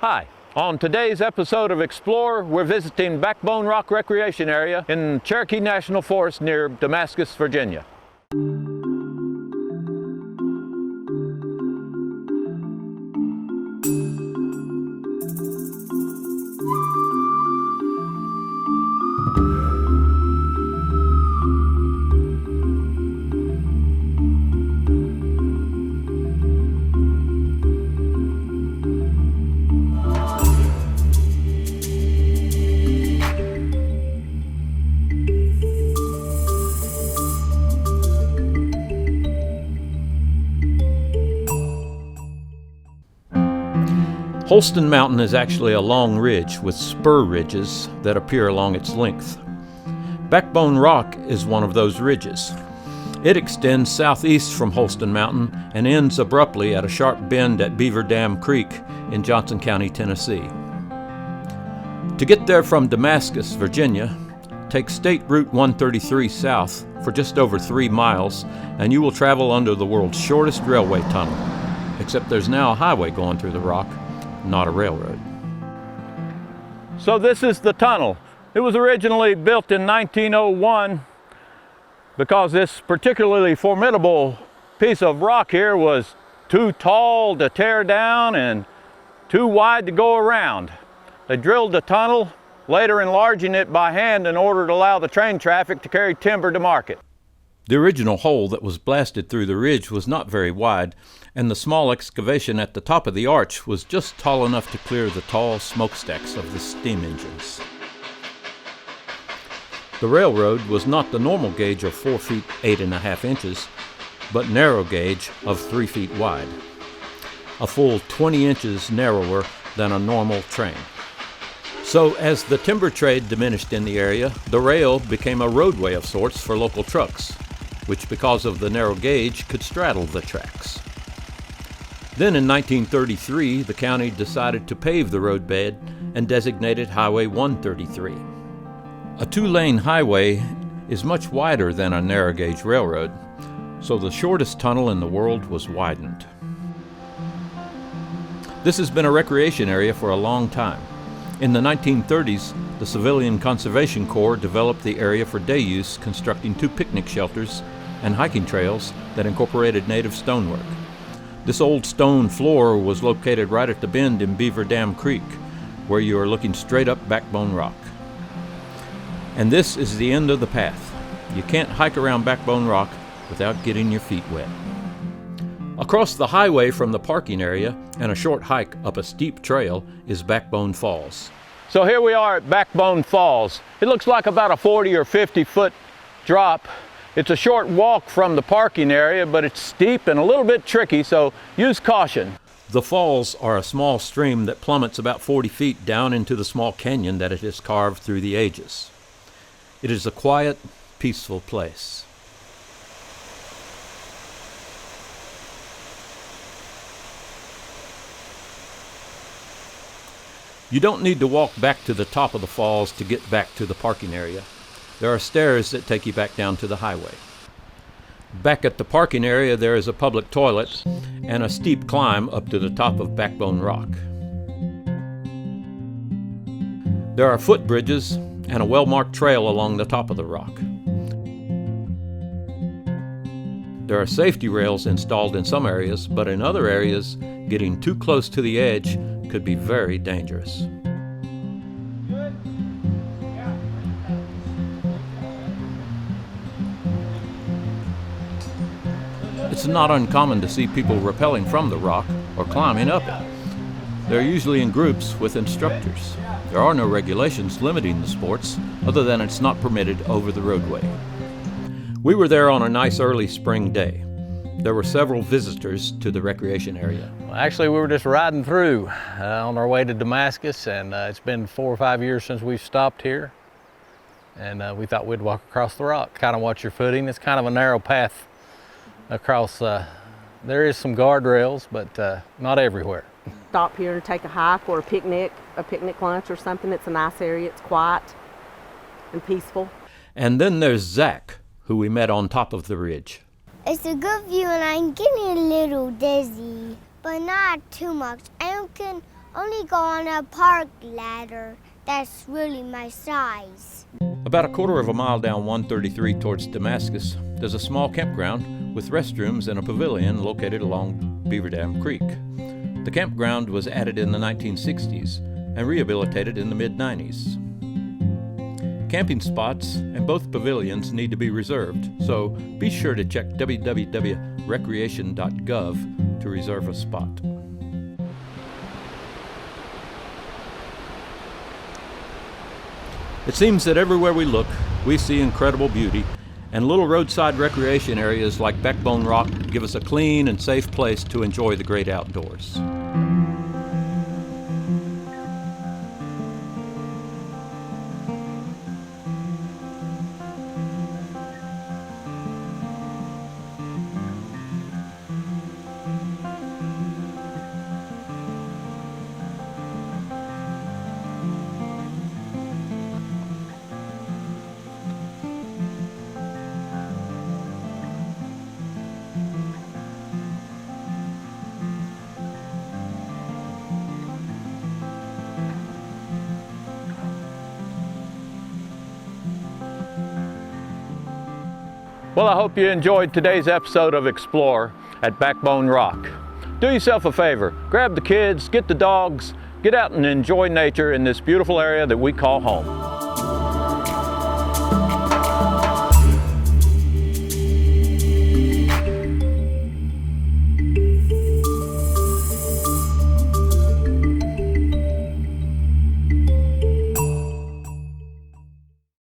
Hi. On today's episode of Explore, we're visiting Backbone Rock Recreation Area in Cherokee National Forest near Damascus, Virginia. Holston Mountain is actually a long ridge with spur ridges that appear along its length. Backbone Rock is one of those ridges. It extends southeast from Holston Mountain and ends abruptly at a sharp bend at Beaver Dam Creek in Johnson County, Tennessee. To get there from Damascus, Virginia, take State Route 133 south for just over 3 miles, and you will travel under the world's shortest railway tunnel, except there's now a highway going through the rock, not a railroad. So this is the tunnel. It was originally built in 1901 because this particularly formidable piece of rock here was too tall to tear down and too wide to go around. They drilled the tunnel, later enlarging it by hand in order to allow the train traffic to carry timber to market. The original hole that was blasted through the ridge was not very wide, and the small excavation at the top of the arch was just tall enough to clear the tall smokestacks of the steam engines. The railroad was not the normal gauge of 4 feet 8.5 inches, but narrow gauge of 3 feet wide, a full 20 inches narrower than a normal train. So as the timber trade diminished in the area, the rail became a roadway of sorts for local trucks, which because of the narrow gauge could straddle the tracks. Then in 1933, the county decided to pave the roadbed and designated Highway 133. A 2-lane highway is much wider than a narrow gauge railroad, so the shortest tunnel in the world was widened. This has been a recreation area for a long time. In the 1930s, the Civilian Conservation Corps developed the area for day use, constructing 2 picnic shelters and hiking trails that incorporated native stonework. This old stone floor was located right at the bend in Beaver Dam Creek, where you are looking straight up Backbone Rock. And this is the end of the path. You can't hike around Backbone Rock without getting your feet wet. Across the highway from the parking area and a short hike up a steep trail is Backbone Falls. So here we are at Backbone Falls. It looks like about a 40 or 50 foot drop. It's a short walk from the parking area, but it's steep and a little bit tricky, so use caution. The falls are a small stream that plummets about 40 feet down into the small canyon that it has carved through the ages. It is a quiet, peaceful place. You don't need to walk back to the top of the falls to get back to the parking area. There are stairs that take you back down to the highway. Back at the parking area, there is a public toilet and a steep climb up to the top of Backbone Rock. There are footbridges and a well-marked trail along the top of the rock. There are safety rails installed in some areas, but in other areas, getting too close to the edge could be very dangerous. It's not uncommon to see people rappelling from the rock or climbing up it. They're usually in groups with instructors. There are no regulations limiting the sports, other than it's not permitted over the roadway. We were there on a nice early spring day. There were several visitors to the recreation area. Well, actually, we were just riding through on our way to Damascus, and it's been 4 or 5 years since we've stopped here. And we thought we'd walk across the rock, kind of watch your footing. It's kind of a narrow path across. There is some guardrails, but not everywhere. Stop here to take a hike or a picnic lunch or something. It's a nice area. It's quiet and peaceful. And then there's Zach, who we met on top of the ridge. It's a good view and I'm getting a little dizzy, but not too much. I can only go on a park ladder that's really my size. About a quarter of a mile down 133 towards Damascus, there's a small campground with restrooms and a pavilion located along Beaver Dam Creek. The campground was added in the 1960s and rehabilitated in the mid-90s. Camping spots and both pavilions need to be reserved, so be sure to check www.recreation.gov to reserve a spot. It seems that everywhere we look, we see incredible beauty, and little roadside recreation areas like Backbone Rock give us a clean and safe place to enjoy the great outdoors. Well, I hope you enjoyed today's episode of Explore at Backbone Rock. Do yourself a favor, grab the kids, get the dogs, get out and enjoy nature in this beautiful area that we call home.